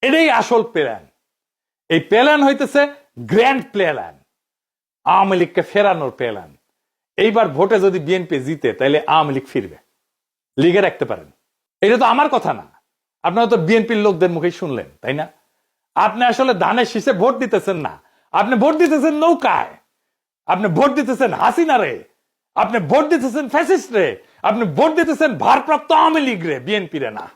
এটাই আসল প্ল্যান। এই প্ল্যান হইতেছে গ্র্যান্ড প্ল্যান, আওয়ামী লীগকে ফেরানোর প্ল্যান। এইবার ভোটে যদি বিএনপি জিতে তাহলে আওয়ামী লীগ ফিরবে, লিগে রাখতে পারেন। এটা তো আমার কথা না, আপনারা তো বিএনপির লোকদের মুখেই শুনলেন, তাই না? আপনি আসলে ধানের শীষে ভোট দিতেছেন না, আপনি ভোট দিতেছেন নৌকায়, আপনি ভোট দিতেছেন হাসিনা রে, আপনি ভোট দিতেছেন ফ্যাসিস্ট রে, আপনি ভোট দিতেছেন ভারপ্রাপ্ত আওয়ামী লীগ রে, বিএনপি রে না।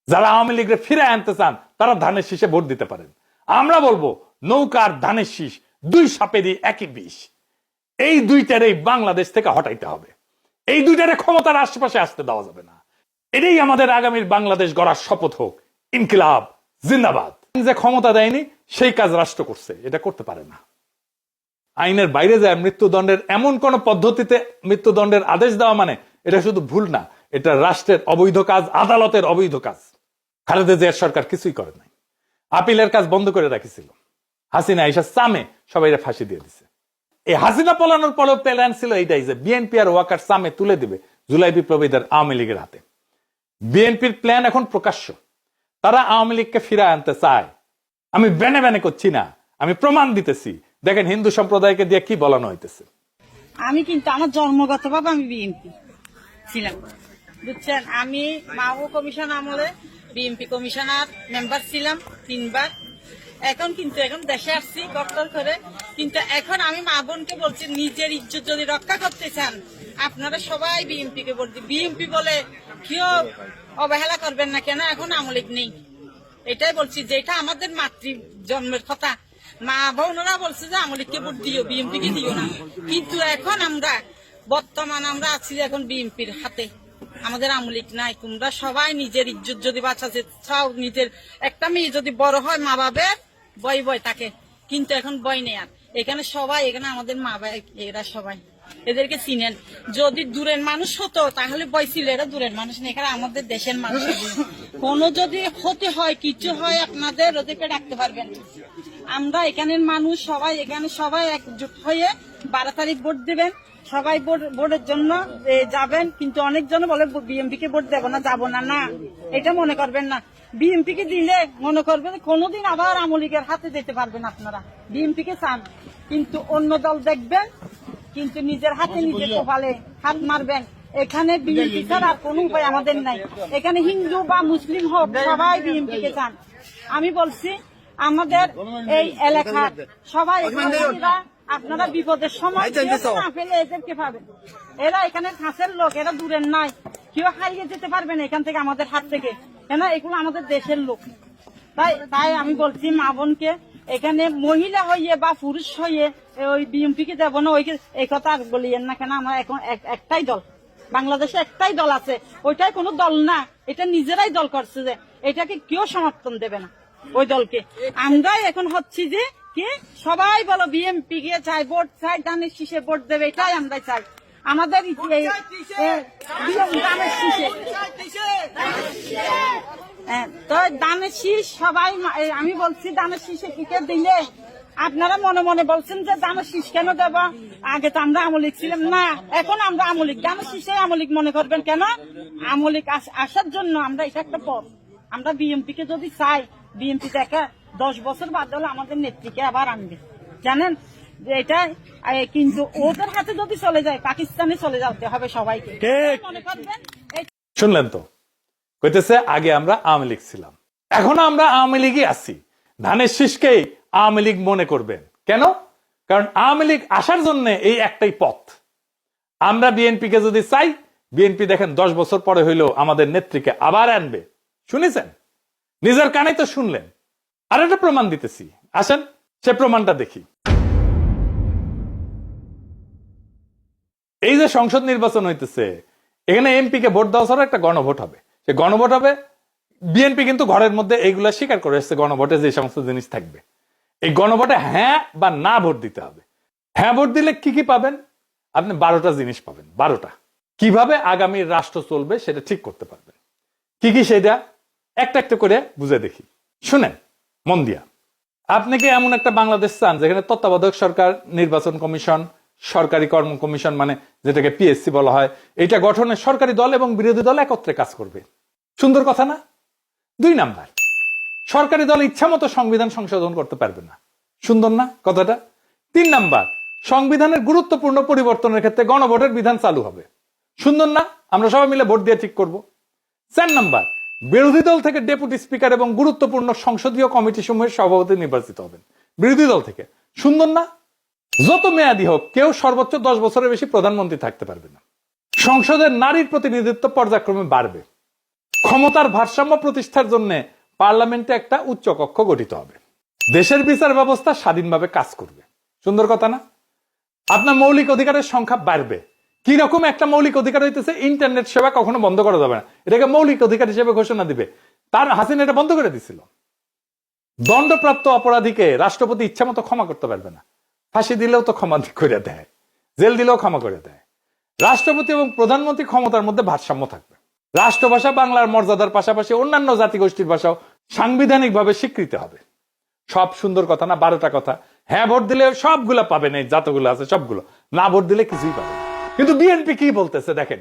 যারা আওয়ামী লীগ রে ফিরে আনতে চান তারা ধানের শীষে ভোট দিতে পারেন। আমরা বলবো নৌকার ধানের শীষ দুই সাপেরই একই বিষ। এই দুইটারে বাংলাদেশ থেকে হটাইতে হবে, এই দুইটারে ক্ষমতার আশেপাশে আসতে দেওয়া যাবে না। এটাই আমাদের আগামীর বাংলাদেশ গড়ার শপথ হোক। ইনকিলাব জিন্দাবাদ। যে ক্ষমতা দেয়নি সেই কাজ রাষ্ট্র করছে, এটা করতে পারে না। আইনের বাইরে যায় মৃত্যুদণ্ডের এমন কোন পদ্ধতিতে মৃত্যুদণ্ডের আদেশ দেওয়া মানে এটা শুধু ভুল না, এটা রাষ্ট্রের অবৈধ কাজ, আদালতের অবৈধ কাজ। খালেদা জিয়ার সরকার কিছুই করে নাই, আপিলের কাজ বন্ধ করে রাখিছিল। হাসিনা আইসা সামে সবাই ফাঁসি দিয়ে দিছে। এই হাসিনা পলানোর পরেও প্ল্যান ছিল এইটাই যে বিএনপি আর ওয়াকার সামে তুলে দিবে জুলাই বিপ্লবীদের আওয়ামী লীগের হাতে। বিএনপির প্ল্যান এখন প্রকাশ্য, তারা আওয়ামী লীগকে ফিরে আনতে চায়। আমি বেনে বেনে করছি না, আমি প্রমাণ দিতেছি। দেখেন হিন্দু সম্প্রদায়কে দিয়ে কি বলানো হইতেছে। আমি কিন্তু আমার জন্মগতভাবে আমি বিএনপি ছিলাম, বুঝছেন। আমি মাহবুব কমিশন আমলে বিএনপি কমিশনার মেম্বার ছিলাম 3 বার। এখন দেশে আসছি কষ্ট করে, কিন্তু এখন আমি মা বোনকে বলছি নিজের ইজ্জত যদি রক্ষা করতে চান আপনারা সবাই বিএনপি কে ভোট দিন। বিএনপি বলে কেউ অবহেলা করবেন না, কেন এখন আওয়ামী লীগ নেই। এটাই বলছি, যেটা আমাদের মাতৃ জন্মের কথা। মা বোনরা বলছে যে আওয়ামী লীগকে ভোট দিও, বিএনপি কে দিও না। কিন্তু এখন আমরা আমরা আছি এখন বিএনপির হাতে, আমাদের আওয়ামী লীগ নাই। তোমরা সবাই নিজের ইজ্জত যদি বাঁচাতে চাও, নিজের একটা মেয়ে যদি বড় হয় মা বাবার বয় থাকে, কিন্তু এখন বয় নেই আর। এখানে সবাই, এখানে আমাদের মা বাবা এরা সবাই, এদেরকে চিনেন। যদি দূরের মানুষ হতো তাহলে বয় ছিল, এরা দূরের মানুষ নেই, এখানে আমাদের দেশের মানুষ। কোনো যদি ক্ষতি হয় কিছু হয় আপনাদের ওদেরকে ডাকতে পারবেন। আমরা এখানের মানুষ সবাই, এখানে সবাই একজোট হয়ে 12 তারিখ ভোট দিবেন। সবাই ভোটের জন্য যাবেন, কিন্তু অনেকজন বলে বিএনপি কে ভোট দেবো না, যাবো না। না, এটা মনে করবেন না। বিএনপি কে দিলে মনে করবেন কোনোদিন আবার আওয়ামী লীগের হাতে যেতে পারবেন আপনারা। বিএনপি কে চান কিন্তু অন্য দল দেখবেন, কিন্তু নিজের হাতে নিজে কপালে হাত মারবেন। এখানে বিএনপি ছাড়া আর কোনো উপায় আমাদের নাই। এখানে হিন্দু বা মুসলিম হোক সবাই বিএনপি কে চান। আমি বলছি আমাদের এই এলাকার সবাই, আপনারা বিপদের সময় না ফেলে এদেরকে পাবেন। এরা এখানে কাছের লোক, এরা দূরের নাই। কেউ হারিয়ে যেতে পারবেন এখান থেকে, আমাদের হাত থেকে, কেন এগুলো আমাদের দেশের লোক। তাই আমি বলছি মা বোনকে, এখানে মহিলা হইয়ে বা পুরুষ হইয়ে ওই বিএনপি কে দেবো না, এই কথা আর বলিয়েন না। কেন আমরা এখন একটাই দল, বাংলাদেশে একটাই দল আছে, ওইটাই কোনো দল না, এটা নিজেরাই দল করছে। যে এটাকে কেউ সমর্থন দেবে না ওই দলকে। আমরাই এখন হচ্ছি যে কি সবাই বলো বিএনপি কে চাই, ভোট চাই, ধানের শীষে ভোট দেবে, এটাই আমরা চাই। আমাদের ধানের শীষে তো ধানের শীষ সবাই, আমি বলছি ধানের শীষে টিকে দিলে আপনারা মনে মনে বলছেন যে ধানের শীষ কেন দেব, আগে তো আমরা আওয়ামী লীগ ছিলাম না, এখন আমরা আওয়ামী লীগ। ধানের শীষে আওয়ামী লীগ মনে করবেন কেন? আওয়ামী লীগ আসার জন্য আমরা, এটা একটা পথ। আমরা বিএনপি কে যদি চাই, বিএনপি দেখা 10 বছর বাদ হলে আমাদের নেত্রীকে আবার আনবে, জানেন এটা। কিন্তু ওদের হাতে যদি চলে যায়, পাকিস্তানে চলে যেতে হবে সবাইকে, মনে করবেন। শুনলেন তো, কইতেছে আগে আমরা আওয়ামী লীগ ছিলাম, এখন আমরা আওয়ামী লীগই আছি। ধানের শীষকেই আওয়ামী লীগ মনে করবেন কেন? কারণ আওয়ামী লীগ আসার জন্য এই একটাই পথ। আমরা বিএনপি কে যদি চাই, বিএনপি দেখেন 10 বছর পরে হইলেও আমাদের নেত্রীকে আবার আনবে। শুনেছেন, নিজের কানে তো শুনলেন। আর একটা প্রমাণ দিতেছি, আসেন সে প্রমাণটা দেখি। এই যে সংসদ নির্বাচন হইতেছে, এখানে এমপি কে ভোট দেওয়া ছাড়া একটা গণভোট হবে। সে গণভোট হবে, বিএনপি কিন্তু ঘরের মধ্যে এইগুলা স্বীকার করে এসছে, গণভোটে যে সমস্ত জিনিস থাকবে। এই গণভোটে হ্যাঁ বা না ভোট দিতে হবে। হ্যাঁ ভোট দিলে কি কি পাবেন? আপনি 12টা জিনিস পাবেন। 12টা কিভাবে আগামী রাষ্ট্র চলবে সেটা ঠিক করতে পারবেন। কি কি সেটা একটা একটা করে বুঝে দেখি, শুনেন মন দিয়া। আপনি কি এমন একটা বাংলাদেশ চান যেখানে তত্ত্বাবধায়ক সরকার, নির্বাচন কমিশন, সরকারি কর্ম কমিশন মানে যেটাকে পিএসসি বলা হয়, এটা গঠনে সরকারি দল এবং বিরোধী দল একত্রে কাজ করবে? সুন্দর কথা না? 2 নাম্বার, সরকারি দল ইচ্ছা মতো সংবিধান সংশোধন করতে পারবে না। সুন্দর না কথাটা? 3 নাম্বার, সংবিধানের গুরুত্বপূর্ণ পরিবর্তনের ক্ষেত্রে গণভোটের বিধান চালু হবে। সুন্দর না? আমরা সবাই মিলে ভোট দিয়ে ঠিক করব। 4 নাম্বার, বিরোধী দল থেকে ডেপুটি স্পিকার এবং গুরুত্বপূর্ণ সংসদীয় কমিটি সমূহের সভাপতি নির্বাচিত হবেন বিরোধী দল থেকে। সুন্দর না? যত মেয়াদী হোক কেউ সর্বোচ্চ 10 বছরের বেশি প্রধানমন্ত্রী থাকতে পারবে না। সংসদের নারীর প্রতিনিধিত্ব পর্যায়ক্রমে বাড়বে। ক্ষমতার ভারসাম্য প্রতিষ্ঠার জন্য পার্লামেন্টে একটা উচ্চ কক্ষ গঠিত হবে। দেশের বিচার ব্যবস্থা স্বাধীনভাবে কাজ করবে। সুন্দর কথা না? আপনার মৌলিক অধিকারের সংখ্যা বাড়বে। কি রকম একটা মৌলিক অধিকার হইতেছে ইন্টারনেট সেবা কখনো বন্ধ করা যাবে না, এটাকে মৌলিক অধিকার হিসেবে ঘোষণা দিবে। তার হাসিনা এটা বন্ধ করে দিছিল। দণ্ডপ্রাপ্ত অপরাধীকে রাষ্ট্রপতি ইচ্ছা মতো ক্ষমা করতে পারবে না। ফাঁসি দিলেও তো ক্ষমা করে দেয়, জেল দিলেও ক্ষমা করে দেয়। রাষ্ট্রপতি এবং প্রধানমন্ত্রী ক্ষমতার মধ্যে ভারসাম্য থাকবে। রাষ্ট্রভাষা বাংলার মর্যাদার পাশাপাশি অন্যান্য জাতিগোষ্ঠীর ভাষাও সাংবিধানিকভাবে স্বীকৃত হবে। সব সুন্দর কথা না? 12টা কথা। হ্যাঁ ভোট দিলে সবগুলা পাবেন, এই যতগুলো আছে সবগুলো। না ভোট দিলে কিছুই পাবেন। কিন্তু বিএনপি কি বলতেছে দেখেন,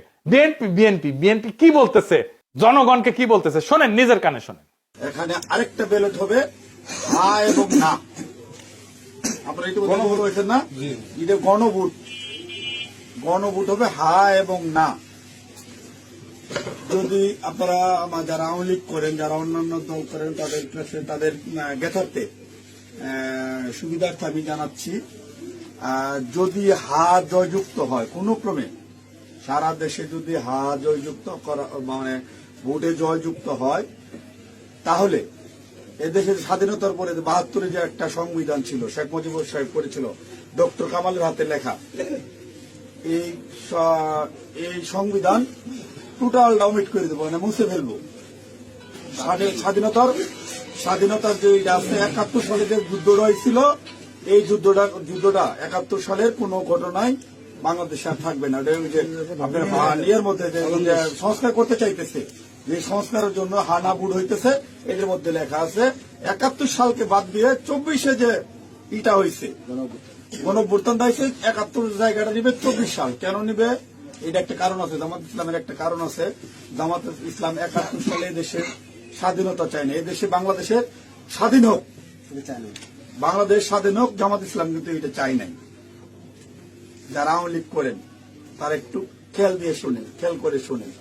বিএনপি কি বলতেছে, জনগণকে কি বলতেছে শোনেন, নিজের কানে শোনেন। এখানে আরেকটা ব্যালট হবে হা এবং না। আপনারা একটু গণভোট হয়েছেন না? এটা গণভোট। গণভোট হবে হা এবং না। যদি আপনারা যারা আওয়ামী লীগ করেন, যারা অন্যান্য দল করেন, তাদের কাছে তাদের জ্ঞাতার্থে সুবিধার্থে আমি জানাচ্ছি, যদি হা জয়যুক্ত হয় কোনো ক্রমে, সারা দেশে যদি হা জয়যুক্ত করা মানে ভোটে জয়যুক্ত হয়, তাহলে এদেশের স্বাধীনতার পরে 72-এ যে একটা সংবিধান ছিল, শেখ মুজিবুর সাহেব করেছিল, ডক্টর কামালের হাতে লেখা, এই সংবিধান টোটাল অমিট করে দেবো, মানে মুছে ফেলবো। স্বাধীনতার যে আছে 71 সালে যে যুদ্ধটা হয়েছিল, এই যুদ্ধটা 71 সালের কোন ঘটনায় বাংলাদেশে আর থাকবে না। আপনার ইয়ের মধ্যে যে সংস্কার করতে চাইতেছে, যে সংস্কারের জন্য হানা বুট হইতেছে, এদের মধ্যে লেখা আছে 71 সালকে বাদ দিয়ে 24-এ যে ইটা হয়েছে, গণঅভ্যুত্থান হয়েছে, 71 জায়গাটা নিবে 24 সাল। কেন নিবে? এটা একটা কারণ আছে, জামাত ইসলামের একটা কারণ আছে। জামাত ইসলাম 71 সালে দেশের স্বাধীনতা চায় না, এই দেশে বাংলাদেশের স্বাধীন হোক, বাংলাদেশ স্বাধীন হোক, জামাত ইসলাম কিন্তু এটা চাই নাই। যারা আওয়ামী লীগ করেন তারা একটু খেয়াল দিয়ে শোনেন, খেয়াল করে শোনেন।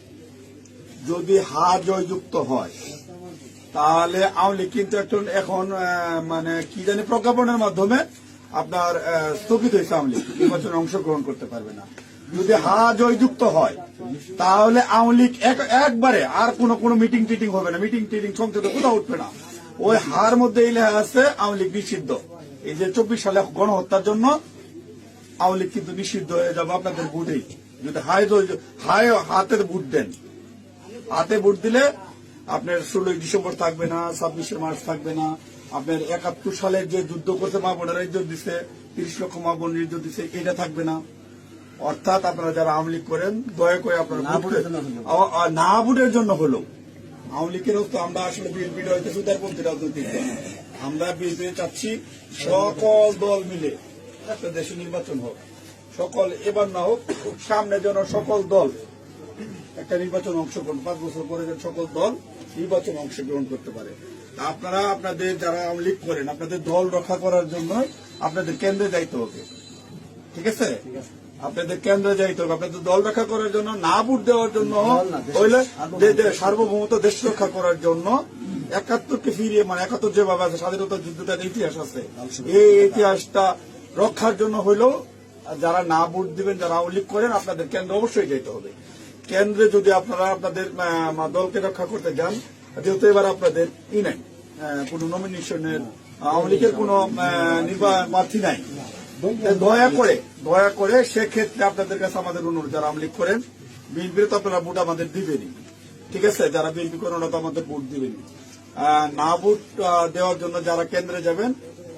যদি হার জয়যুক্ত হয় তাহলে আওয়ামী লীগ কিন্তু এখন মানে কি জানি প্রজ্ঞাপনের মাধ্যমে আপনার স্থগিত হয়েছে, আওয়ামী লীগ নির্বাচনে অংশগ্রহণ করতে পারবে না। যদি হা জয়যুক্ত হয় তাহলে আওয়ামী লীগ একবারে আর কোনো মিটিং টিটিং হবে না, মিটিং টিটিং সংসদে কোথাও উঠবে না। ওই হার মধ্যে এই লেখা আছে আওয়ামী লীগ নিষিদ্ধ। এই যে 24 সালে গণহত্যার জন্য আওয়ামী লীগ কিন্তু নিষিদ্ধ হয়ে যাবে আপনাদের ভোটেই। যদি হাতে ভোট দেন, হাতে ভোট দিলে আপনার 16 ডিসেম্বর থাকবে না, 26শে মার্চ থাকবে না। আপনার 71 সালের যে যুদ্ধ করতে মা বোনেরা ইজ্জত দিচ্ছে, 30 লক্ষ মা বোনের ইজ্জত দিচ্ছে, এটা থাকবে না। অর্থাৎ আপনারা যারা আওয়ামী লীগ করেন দয়া করে আপনারা না ভোটের জন্য হলো আওয়ামী লীগের তো আমরা আসলে বিএনপির হয়তো সুদারপন্থী রাজনৈতিক দল, আমরা বিএনপি চাচ্ছি সকল দল মিলে একটা দেশে নির্বাচন হোক, সকল এবার না হোক সামনে যেন সকল দল একটা নির্বাচন অংশগ্রহণ, 5 বছর পরে যেন সকল দল নির্বাচন অংশগ্রহণ করতে পারে। আপনারা আপনাদের যারা আওয়ামী লীগ করেন আপনাদের দল রক্ষা করার জন্য আপনাদের কেন্দ্রে যাইতে হবে, ঠিক আছে? আপনাদের কেন্দ্রে যাইতে হবে, আপনাদের দল রক্ষা করার জন্য, না ভোট দেওয়ার জন্য, হইলে সার্বভৌমত্ব দেশ রক্ষা করার জন্য 71কে ফিরিয়ে, মানে 71 যেভাবে আছে স্বাধীনতা যুদ্ধটার ইতিহাস আছে, এই ইতিহাসটা রক্ষার জন্য হইলেও যারা না ভোট দিবেন, যারা আওয়ামী লীগ করেন, আপনাদের কেন্দ্রে অবশ্যই যেতে হবে। কেন্দ্রে যদি আপনারা আপনাদের দলকে রক্ষা করতে যান, যেহেতু এবার আপনাদের নাই কোন নমিনেশনের, আওয়ামী লীগের কোন প্রার্থী নাই, দয়া করে সেক্ষেত্রে আপনাদের কাছে আমাদের অনুরোধ, যারা আওয়ামী লীগ করেন, বিএনপির তো আপনারা ভোট আমাদের দিবেনই, ঠিক আছে? যারা বিএনপি করেন ওরা তো আমাদের ভোট দিবেনই। না ভোট দেওয়ার জন্য যারা কেন্দ্রে যাবেন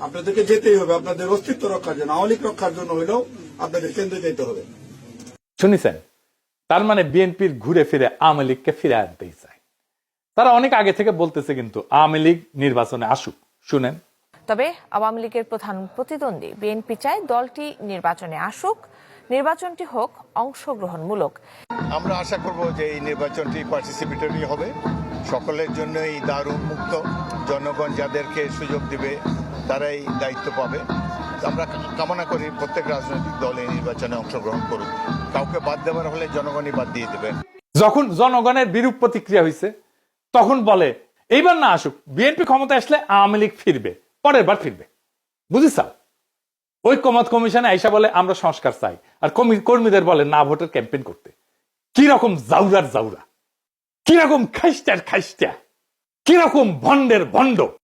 আপনাদেরকে যেতেই হবে, আপনাদের অস্তিত্ব রক্ষার জন্য, আওয়ামী লীগ রক্ষার জন্য হইলেও আপনাদের কেন্দ্রে যেতে হবে। শুনেছেন? তার মানে বিএনপির ঘুরে ফিরে আওয়ামী লীগকে ফিরে আনতেই চায়। তারা অনেক আগে থেকে বলতেছে কিন্তু আওয়ামী লীগ নির্বাচনে আসুক। শুনেন, তবে আওয়ামী লীগের প্রধান প্রতিদ্বন্দ্বী বিএনপি চায় দলটি নির্বাচনে আসুক, নির্বাচনটি হোক অংশগ্রহণমূলক। আমরা আশা করব যে এই নির্বাচনটি পার্টিসিপেটরি হবে, সকলের জন্যই দ্বার উন্মুক্ত, জনগণ যাদেরকে সুযোগ দিবে তারাই দায়িত্ব পাবে। আমরা কামনা করি প্রত্যেক রাজনৈতিক দল এই নির্বাচনে অংশগ্রহণ করুক, কাউকে বাদ দেওয়ার হলে জনগণই বাদ দিয়ে দেবে। যখন জনগণের বিরূপ প্রতিক্রিয়া হয়েছে তখন বলে এইবার না আসুক, বিএনপি ক্ষমতা আসলে আওয়ামী লীগ ফিরবে, পরের বার ফিরবে। বুঝিস ঐক্যমত কমিশনে আইসা বলে আমরা সংস্কার চাই, আর কর্মীদের বলে না ভোটের ক্যাম্পেইন করতে। কি রকম জাউরার জাউরা, কি রকম খাইস্টার খাইস্টা, কি রকম ভন্ডের ভন্ড।